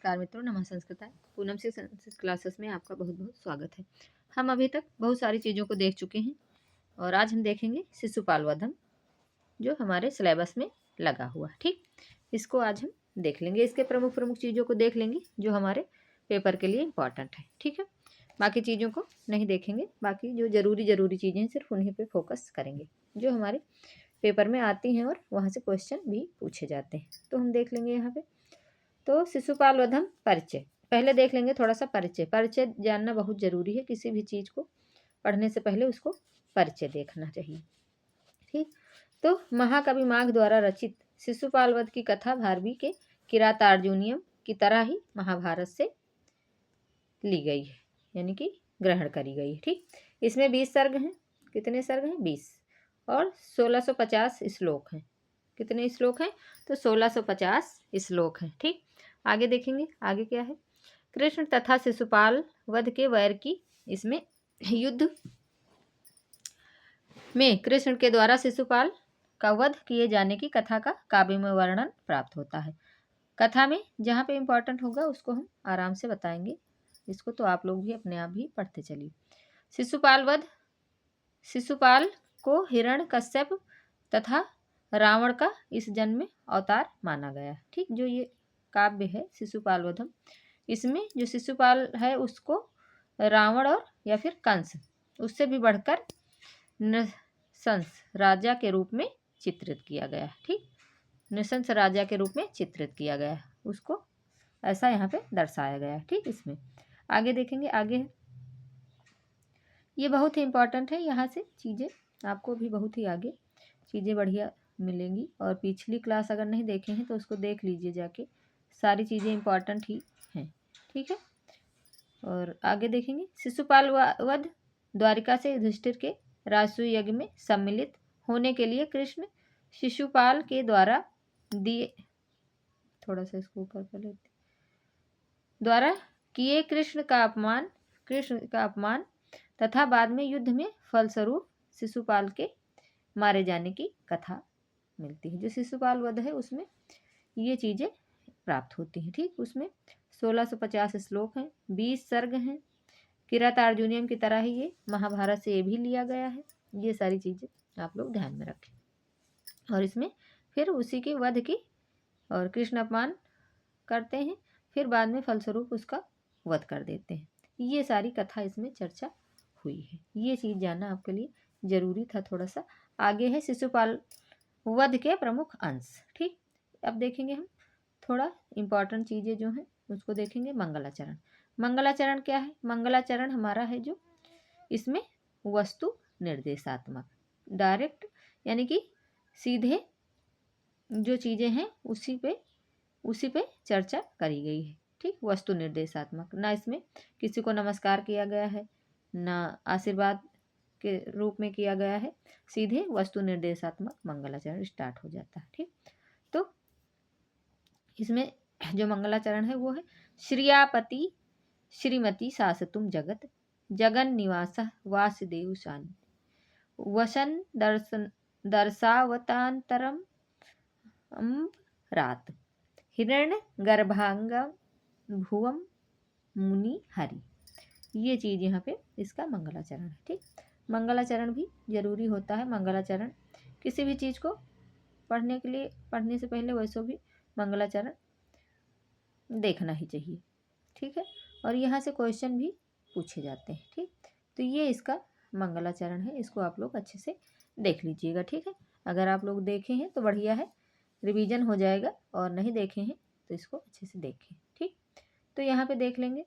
नमस्कार मित्रों, नमः संस्कृताय। पूनम से संस्कृत क्लासेस में आपका बहुत बहुत स्वागत है। हम अभी तक बहुत सारी चीज़ों को देख चुके हैं और आज हम देखेंगे शिशुपाल वधम, जो हमारे सिलेबस में लगा हुआ। ठीक, इसको आज हम देख लेंगे। इसके प्रमुख प्रमुख चीज़ों को देख लेंगे जो हमारे पेपर के लिए इम्पॉर्टेंट है। ठीक है, बाकी चीज़ों को नहीं देखेंगे। बाकी जो ज़रूरी चीज़ें हैं सिर्फ उन्हीं पर फोकस करेंगे जो हमारे पेपर में आती हैं और वहाँ से क्वेश्चन भी पूछे जाते हैं। तो हम देख लेंगे यहाँ पे। तो शिशुपाल वधम परिचय पहले देख लेंगे। थोड़ा सा परिचय जानना बहुत जरूरी है। किसी भी चीज़ को पढ़ने से पहले उसको परिचय देखना चाहिए। ठीक, तो महाकवि माघ द्वारा रचित शिशुपाल वध की कथा भारवी के किरातार्जुनीयम की तरह ही महाभारत से ली गई है, यानी कि ग्रहण करी गई है। ठीक, इसमें 20 सर्ग हैं। कितने सर्ग हैं? 20। और 1650 श्लोक हैं। कितने श्लोक हैं? तो 1650 श्लोक हैं। ठीक, आगे देखेंगे। आगे क्या है? कृष्ण तथा शिशुपाल वध के वैर की इसमें युद्ध में कृष्ण के द्वारा शिशुपाल का वध किए जाने की कथा का काव्य में वर्णन प्राप्त होता है। कथा में जहाँ पे इम्पोर्टेंट होगा उसको हम आराम से बताएंगे। इसको तो आप लोग भी अपने आप ही पढ़ते चलिए। शिशुपाल वध। शिशुपाल को हिरण्यकश्यप तथा रावण का इस जन्म में अवतार माना गया। ठीक, जो ये काव्य है शिशुपाल वधम, इसमें जो शिशुपाल है उसको रावण और या फिर कंस, उससे भी बढ़कर नृशंस राजा के रूप में चित्रित किया गया। ठीक, नृशंस राजा के रूप में चित्रित किया गया, उसको ऐसा यहाँ पे दर्शाया गया। ठीक, इसमें आगे देखेंगे। आगे ये बहुत ही इम्पोर्टेंट है। यहाँ से चीज़ें आपको भी बहुत ही आगे चीज़ें बढ़िया मिलेंगी। और पिछली क्लास अगर नहीं देखे हैं तो उसको देख लीजिए जाके, सारी चीज़ें इम्पोर्टेंट ही हैं। ठीक है, और आगे देखेंगे। शिशुपाल वध। द्वारिका से युधिष्ठिर के राजसूय यज्ञ में सम्मिलित होने के लिए कृष्ण शिशुपाल के द्वारा दिए, थोड़ा सा इसको ऊपर कर लेते, द्वारा किए कृष्ण का अपमान तथा बाद में युद्ध में फलस्वरूप शिशुपाल के मारे जाने की कथा मिलती है। जो शिशुपाल वध है उसमें ये चीज़ें प्राप्त होती हैं। ठीक, उसमें 1650 श्लोक हैं, 20 सर्ग हैं। किरातार्जुनीयम की तरह ही ये महाभारत से ये भी लिया गया है। ये सारी चीज़ें आप लोग ध्यान में रखें। और इसमें फिर उसी के वध की और कृष्ण अपमान करते हैं, फिर बाद में फलस्वरूप उसका वध कर देते हैं। ये सारी कथा इसमें चर्चा हुई है। ये चीज़ जानना आपके लिए जरूरी था थोड़ा सा। आगे है शिशुपाल वध के प्रमुख अंश। ठीक, अब देखेंगे हम थोड़ा इम्पॉर्टेंट चीज़ें जो हैं उसको देखेंगे। मंगलाचरण। मंगलाचरण क्या है? मंगलाचरण हमारा है जो इसमें वस्तु निर्देशात्मक, डायरेक्ट, यानी कि सीधे जो चीज़ें हैं उसी पे चर्चा करी गई है। ठीक, वस्तु निर्देशात्मक, ना इसमें किसी को नमस्कार किया गया है, ना आशीर्वाद के रूप में किया गया है, सीधे वस्तु निर्देशात्मक मंगलाचरण स्टार्ट हो जाता है। ठीक, तो इसमें जो मंगलाचरण है वो है श्रियापति श्रीमती सासतुम जगत जगन निवास वासुदेव शांति वसन दर्शावतांतरम रात हिरण्य गर्भांगम भुवम मुनि हरि। ये चीज़ यहाँ पे इसका मंगलाचरण है। ठीक, मंगलाचरण भी जरूरी होता है। मंगलाचरण किसी भी चीज़ को पढ़ने से पहले वैसे भी मंगलाचरण देखना ही चाहिए। ठीक है, और यहाँ से क्वेश्चन भी पूछे जाते हैं। ठीक, तो ये इसका मंगलाचरण है, इसको आप लोग अच्छे से देख लीजिएगा। ठीक है, अगर आप लोग देखे हैं तो बढ़िया है, रिवीजन हो जाएगा, और नहीं देखे हैं तो इसको अच्छे से देखें। ठीक, तो यहाँ पे देख लेंगे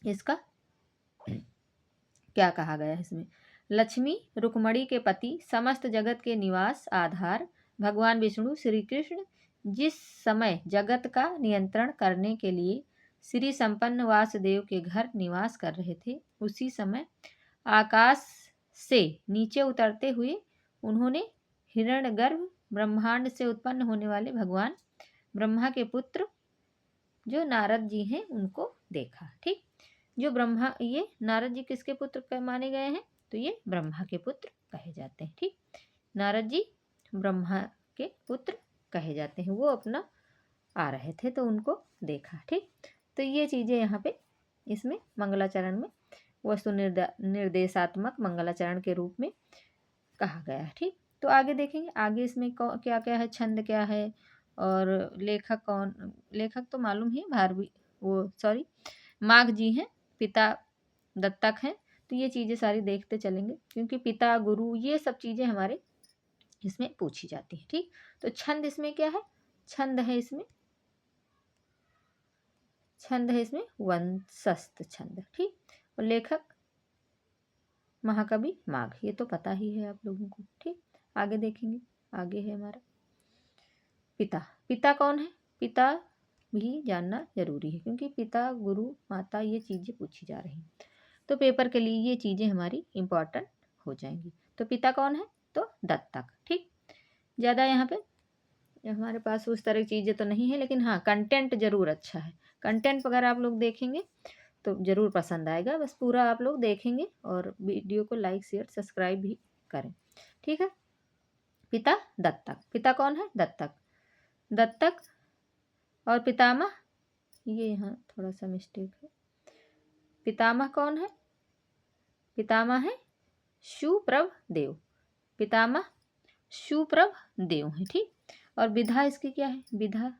इसका क्या कहा गया है। इसमें लक्ष्मी रुक्मणी के पति, समस्त जगत के निवास आधार भगवान विष्णु श्री कृष्ण जिस समय जगत का नियंत्रण करने के लिए श्री संपन्न वासुदेव के घर निवास कर रहे थे, उसी समय आकाश से नीचे उतरते हुए उन्होंने हिरण्यगर्भ ब्रह्मांड से उत्पन्न होने वाले भगवान ब्रह्मा के पुत्र जो नारद जी हैं उनको देखा। ठीक, जो ब्रह्मा, ये नारद जी किसके पुत्र माने गए हैं? तो ये ब्रह्मा के पुत्र कहे जाते हैं। ठीक, नारद जी ब्रह्मा के पुत्र कहे जाते हैं। वो अपना आ रहे थे तो उनको देखा। ठीक, तो ये चीज़ें यहाँ पे इसमें मंगलाचरण में वस्तु निर्देशात्मक मंगलाचरण के रूप में कहा गया है। ठीक, तो आगे देखेंगे, आगे इसमें क्या क्या है, छंद क्या है और लेखक कौन, लेखक तो मालूम ही, भारवी वो सॉरी माघ जी हैं, पिता दत्तक हैं। तो ये चीज़ें सारी देखते चलेंगे क्योंकि पिता गुरु ये सब चीज़ें हमारे इसमें पूछी जाती हैं। ठीक, तो छंद इसमें क्या है, छंद है इसमें, छंद है इसमें वंशस्थ छंद। ठीक, और लेखक महाकवि माघ, ये तो पता ही है आप लोगों को। ठीक, आगे देखेंगे, आगे है हमारा पिता। पिता कौन है, पिता भी जानना जरूरी है क्योंकि पिता गुरु माता ये चीज़ें पूछी जा रही हैं, तो पेपर के लिए ये चीज़ें हमारी इम्पॉर्टेंट हो जाएंगी। तो पिता कौन है, तो दत्तक। ठीक, ज़्यादा यहाँ पे हमारे पास उस तरह की चीज़ें तो नहीं है, लेकिन हाँ कंटेंट ज़रूर अच्छा है। कंटेंट अगर आप लोग देखेंगे तो ज़रूर पसंद आएगा, बस पूरा आप लोग देखेंगे और वीडियो को लाइक शेयर सब्सक्राइब भी करें। ठीक है, पिता दत्तक, पिता कौन है, दत्तक, दत्तक और पितामह, ये यहाँ थोड़ा सा मिस्टेक है, पितामह कौन है, पितामह है सुप्रभ देव, पितामह सुप्रभ देव है। ठीक, और विधा इसकी क्या है, विधा,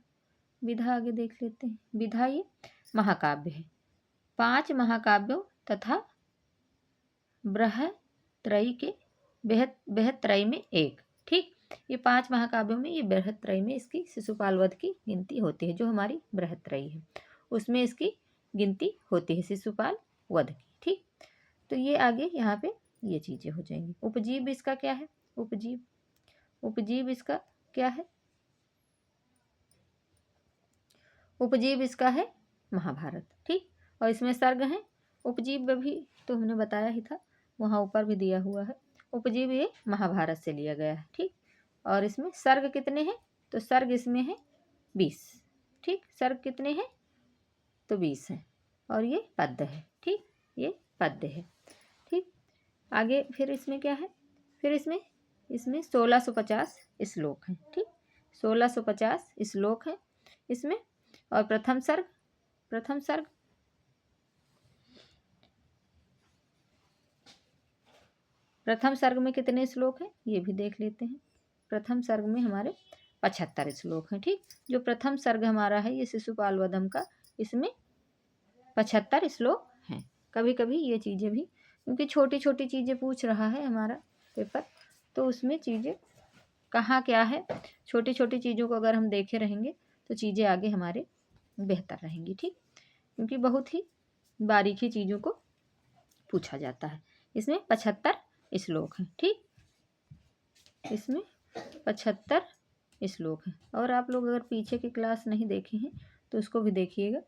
विधा आगे देख लेते हैं। विधा ये महाकाव्य है, 5 महाकाव्यों तथा बृहत्रयी के बृहत्रयी में एक। ठीक, ये 5 महाकाव्यों में ये बृहत्रयी में इसकी शिशुपाल वध की गिनती होती है, जो हमारी बृहत्रयी है उसमें इसकी गिनती होती है शिशुपाल वध की। ठीक, तो ये आगे यहाँ पे ये चीज़ें हो जाएंगी। उपजीव इसका क्या है, उपजीव, उपजीव इसका क्या है, उपजीव इसका है महाभारत। ठीक, और इसमें सर्ग है, उपजीव भी तो हमने बताया ही था, वहाँ ऊपर भी दिया हुआ है, उपजीव ये महाभारत से लिया गया है। ठीक, और इसमें सर्ग कितने हैं, तो सर्ग इसमें है 20। ठीक, सर्ग कितने हैं, तो 20 हैं, और ये पद्य है। ठीक, ये पद्य है। ठीक, आगे फिर इसमें क्या है, फिर इसमें 1650 श्लोक हैं। ठीक, 1650 श्लोक हैं इसमें, और प्रथम सर्ग, प्रथम सर्ग प्रथम सर्ग में कितने श्लोक हैं ये भी देख लेते हैं। प्रथम सर्ग में हमारे 75 श्लोक हैं। ठीक, जो प्रथम सर्ग हमारा है ये शिशुपाल वधम का, इसमें 75 श्लोक हैं। कभी कभी ये चीज़ें भी, क्योंकि छोटी छोटी चीज़ें पूछ रहा है हमारा पेपर, तो उसमें चीज़ें कहाँ क्या है, छोटी छोटी चीज़ों को अगर हम देखे रहेंगे तो चीज़ें आगे हमारे बेहतर रहेंगी। ठीक, क्योंकि बहुत ही बारीकी चीज़ों को पूछा जाता है। इसमें 75 श्लोक हैं। ठीक, इसमें 75 श्लोक हैं, और आप लोग अगर पीछे की क्लास नहीं देखे हैं तो उसको भी देखिएगा।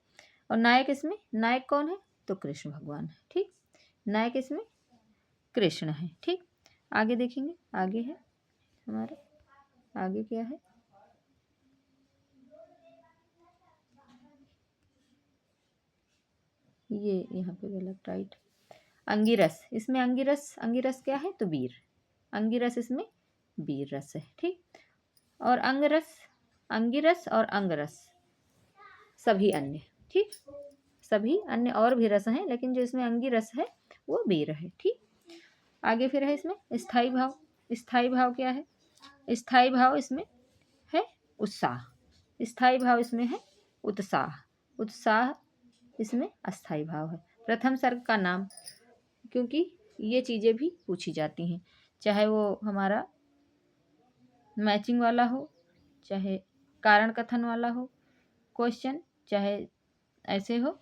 और नायक इसमें, नायक कौन है, तो कृष्ण भगवान है। ठीक, नायक इसमें कृष्ण है। ठीक, आगे देखेंगे, आगे है हमारे, आगे क्या है, ये यहाँ पे गलत राइट, अंगिरस, इसमें अंगिरस, अंगिरस क्या है, तो वीर, अंगिरस इसमें वीर रस है। ठीक, और अंगरस, अंगिरस और अंगरस सभी अन्य। ठीक, सभी अन्य और भी रस हैं, लेकिन जो इसमें अंगिरस है वो वीर है। ठीक, आगे फिर है इसमें स्थाई भाव, स्थाई भाव क्या है, स्थाई भाव इसमें है उत्साह, स्थाई भाव इसमें है उत्साह, उत्साह इसमें अस्थाई भाव है। प्रथम सर्ग का नाम, क्योंकि ये चीज़ें भी पूछी जाती हैं, चाहे वो हमारा मैचिंग वाला हो, चाहे कारण कथन वाला हो क्वेश्चन, चाहे ऐसे हो,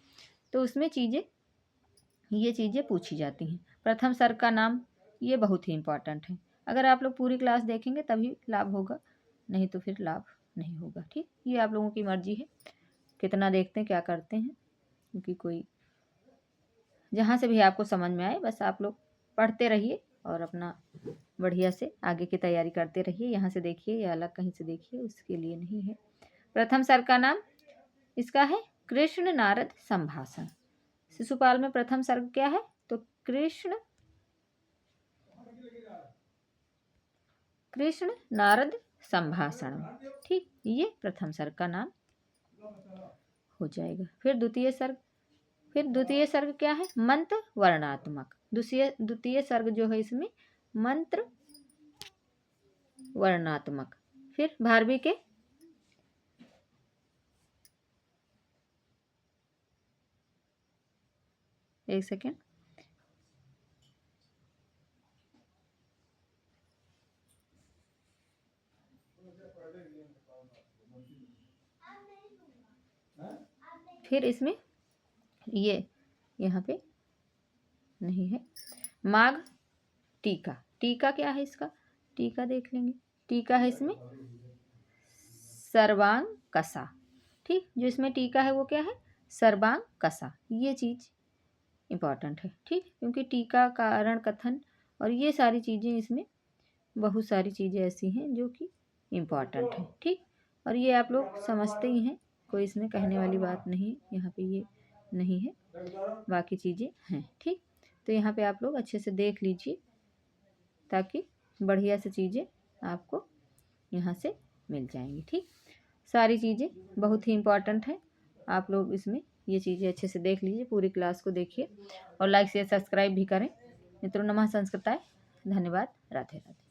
तो उसमें चीज़ें ये चीज़ें पूछी जाती हैं। प्रथम सर्ग का नाम ये बहुत ही इम्पॉर्टेंट है, अगर आप लोग पूरी क्लास देखेंगे तभी लाभ होगा, नहीं तो फिर लाभ नहीं होगा। ठीक, ये आप लोगों की मर्जी है कितना देखते हैं क्या करते हैं, क्योंकि कोई जहाँ से भी आपको समझ में आए बस आप लोग पढ़ते रहिए और अपना बढ़िया से आगे की तैयारी करते रहिए। यहाँ से देखिए या अलग कहीं से देखिए, उसके लिए नहीं है। प्रथम सर्ग का नाम इसका है कृष्ण नारद संभाषण। शिशुपाल में प्रथम सर्ग क्या है, तो कृष्ण नारद संभाषण। ठीक, ये प्रथम सर्ग का नाम हो जाएगा। फिर द्वितीय सर्ग क्या है? मंत्र वर्णात्मक। द्वितीय सर्ग जो है इसमें मंत्र वर्णात्मक। फिर भारवी के एक सेकेंड, फिर इसमें ये यहाँ पे नहीं है, माघ टीका। टीका क्या है इसका? टीका देख लेंगे। टीका है इसमें सर्वांग कसा। ठीक, जो इसमें टीका है वो क्या है? सर्वांग कसा। ये चीज इंपॉर्टेंट है। ठीक, क्योंकि टीका, कारण कथन और ये सारी चीजें इसमें बहुत सारी चीजें ऐसी हैं जो कि इम्पॉर्टेंट है। ठीक, और ये आप लोग समझते ही हैं, कोई इसमें कहने वाली बात नहीं, यहाँ पे ये नहीं है, बाकी चीज़ें हैं। ठीक, तो यहाँ पे आप लोग अच्छे से देख लीजिए ताकि बढ़िया से चीज़ें आपको यहाँ से मिल जाएंगी। ठीक, सारी चीज़ें बहुत ही इम्पॉर्टेंट है, आप लोग इसमें ये चीज़ें अच्छे से देख लीजिए, पूरी क्लास को देखिए और लाइक शेयर सब्सक्राइब भी करें। मित्रों नमः संस्कृताय, धन्यवाद, राधे राधे।